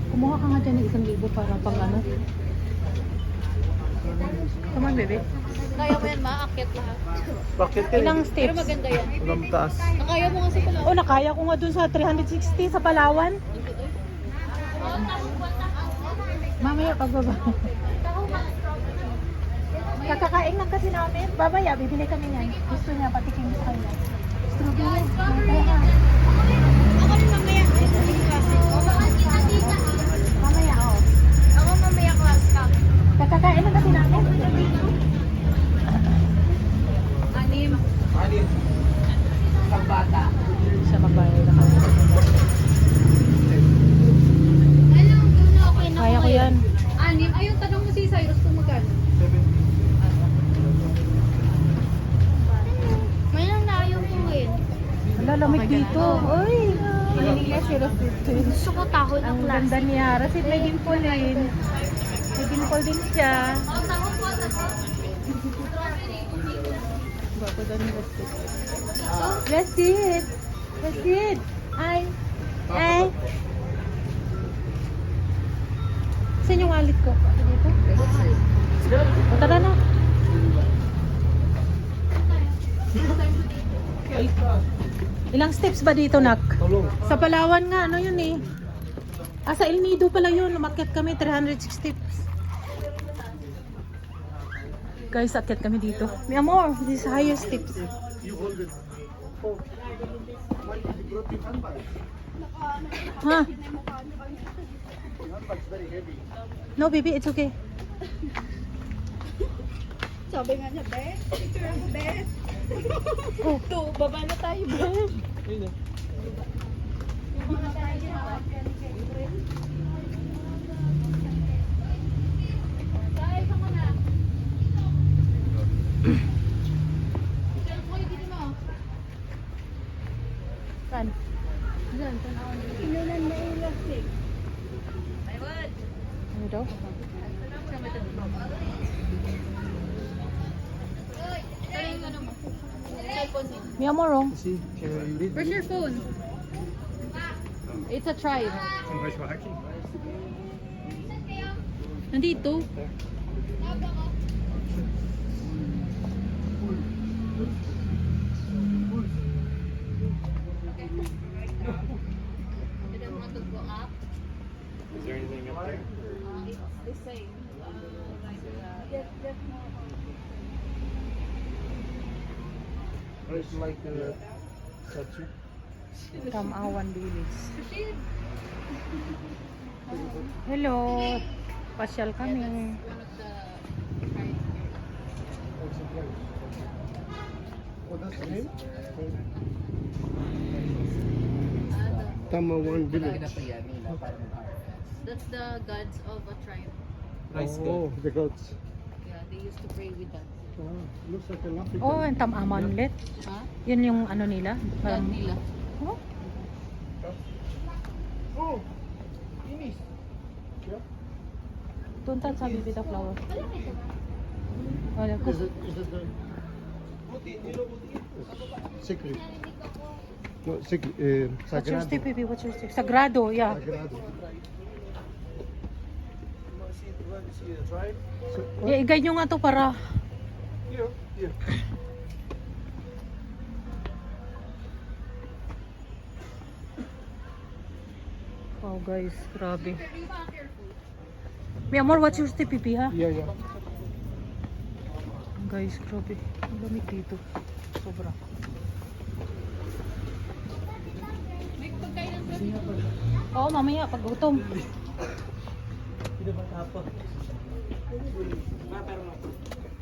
Kumuha ka nga dyan ng 1,000 para pang ano. Come on, baby. Kaya mo yan, maakyat lahat. Bakit Ilang Pero steps? maganda yan. Walang taas. Nakaya mo kasi pala. Oh, nakaya ko nga dun sa 360 sa Palawan. Mamaya pagbaba. Kakakain lang kasi namin. Babaya, bibili kami yan. Gusto niya, patikim sa kanya. Strawberry. Mamaya. Ako rin mamaya. Mamaya, oh. Ako mamaya class ka. Kakakain lang kasi namin. Anim. Siya magbayad na kami. Alam, doon na okay na. Kaya ko yan. Anim. Ayun, tanong mo si Cyrus kung magkano. May lang na ayaw ko ngayon. Wala, lamig dito. Uy! Hinihinga si Rosito. Gusto ko tahol ng Ang class. ganda niya. Rasit may dimple din. May dimple din siya. Bago daw ni Rasit. Rasit! Rasit! Ay! Ay! Saan yung wallet ko? Dito? O, tara na. Ilang steps ba dito, Nak? Tulong. Sa Palawan nga, ano yun eh. Sa El Nido pala yun. Umakyat kami, 306 steps. Guys, akyat kami dito. Mi amor, this is higher steps. Ha? No, baby, it's okay. Sabi nga niya, be. Picture ako, be. Oh, To, baba na tayo, be. saan? Diyan, tanawan dito. Sinunan na elastic. Ano daw? Pero yung ano mo? Cellphone mo. Mi amor, oh. See, can you read? Where's your phone? It's a tribe. Nandito. You don't want to go up? Is there anything up there? It's the same. It's like the statue. Tamawan Village. Hello. Pasyal kami. One of the tribes. What's the place? Oh, that's the name? Tamawan Village. That's the gods of a tribe. Oh, the gods. Yeah, they used to pray with that. Ah, looks like an African. Oh, yung Tamawan ulit. Ha? Yun yung ano nila. God Parang, nila. oh, Oh, Inis. Yeah. tuntan sa bibita flower. Oh, Is it the secret? No, secret. What's your Sagrado. step, baby? What's your step? Sagrado, yeah. Sagrado. I-guide nyo nga to para Here, here. wow guys, grabe. Mi amor, what's your step, pipi, ha? Yeah, yeah. Guys, grabe. Ang lamig dito. Sobra. May pagkain ng tribes. Oo, mamaya, pag gutom.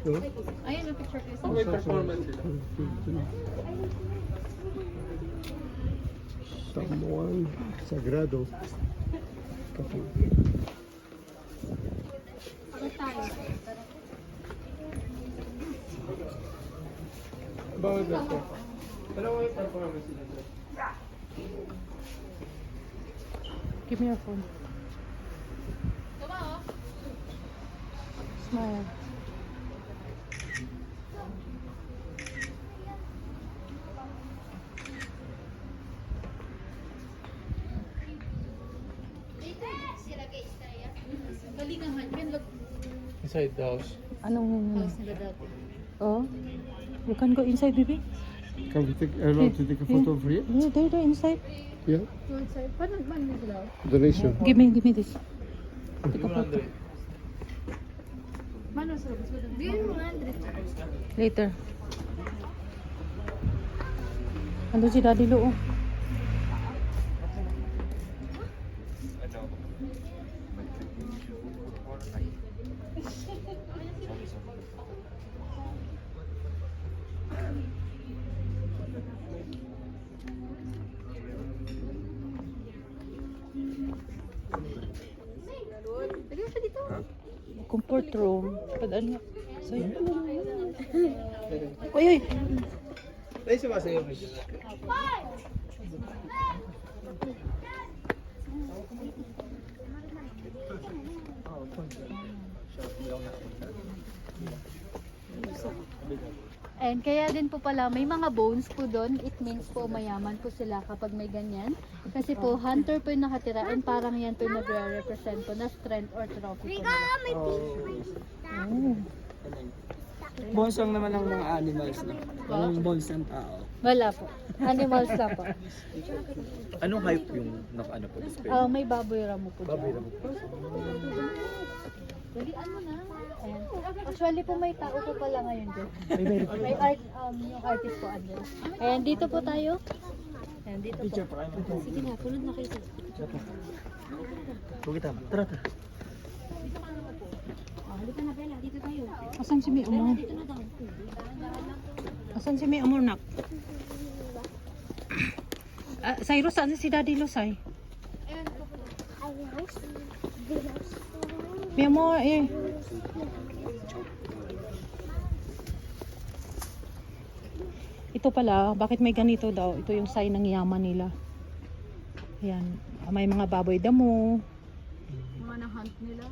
No? Ayun, ang picture ko. May performance sila. Tamawan Sagrado. Cafe. Ako tayo. Bawal na ito. Pero may performance sila. Give me your phone. Diba, oh? Smile. Galingahan. Yan, look. Inside the house. Anong... House nila dati. Oh? You can go inside, baby. Can we take allowed to take a photo for you? Yeah, there, inside. Yeah. Paano sila? Donation. Give me this. Mano sila? Bigyan mo 100. Later. Ando si Daddy Lo. Oh. Lagyan mo siya dito. Comfort room. Padaan nga. Sa'yo. Uy, uy. And kaya din po pala, may mga bones po doon. It means po mayaman po sila kapag may ganyan. Kasi po, hunter po yung nakatira and parang yan po yung nagre-represent po na strength or trophy po nila. Oh. Bones lang naman ng mga animals na. Walang bones ng tao. Wala po. Animals lang po. Anong hype yung ano po display? May baboy ramo po dyan. Baboy ramo po. Dalian mo na. Ayan. Actually po may tao po pala ngayon dyan. May art, yung artist po andyan. Ayan, dito po tayo. Ayan, dito po. Sige na, punod na kayo. Huwag kita. Tara, tara. Halika na, Bella. Dito tayo. Asan si May Amor? Dito na daw. Asan si May Amor, nak? Cyrus, saan si Daddy Lo, Say? May Amor, eh. Ito pala, bakit may ganito daw? Ito yung sign ng yaman nila. Ayan. May mga baboy damo. Mga na-hunt nila.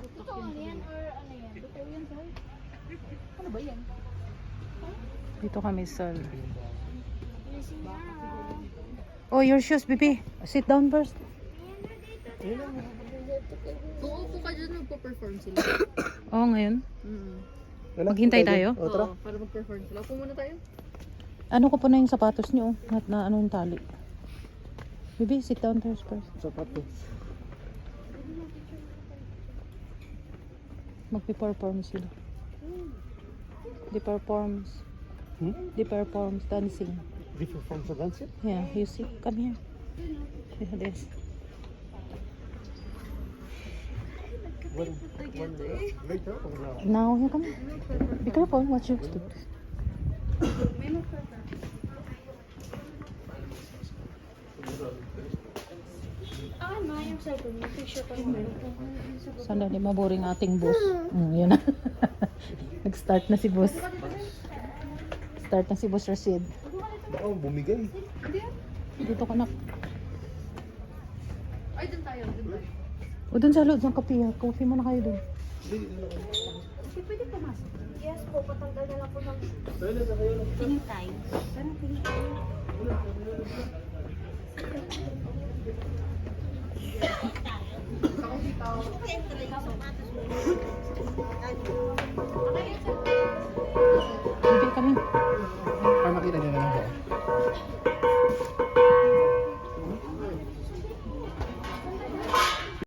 Ito yan or ano yan? Totoo yan, Sai? Ano ba yan? Dito kami sa... Oh, your shoes, baby. Sit down first. Kung upo ka dyan, magpo-perform sila. Oh, ngayon. Maghintay tayo? Oo, para mag-perform sila. Upo muna tayo. Ano ko po na yung sapatos niyo? Na ano yung tali? Baby, sit down first. Sapatos. Magpi-perform sila. They performs dancing. Different from the dancing? Yeah, you see? Come here. Yeah, this. When later or now? Now, here, come here. Be careful, watch your step. Sana di maboring ating boss. Yan na. Nag-start na si boss. Start na si boss Rashid. Oh, bumigay. Dito ka na. Ay, dun tayo. Dun tayo. O dun sa loob ng kape. Coffee mo na kayo dun. Pwede pumasok. Yes po, patanggal na lang po ng... Tingin tayo. Sana tingin tayo. Bibig kami. Para makita niyo naman po.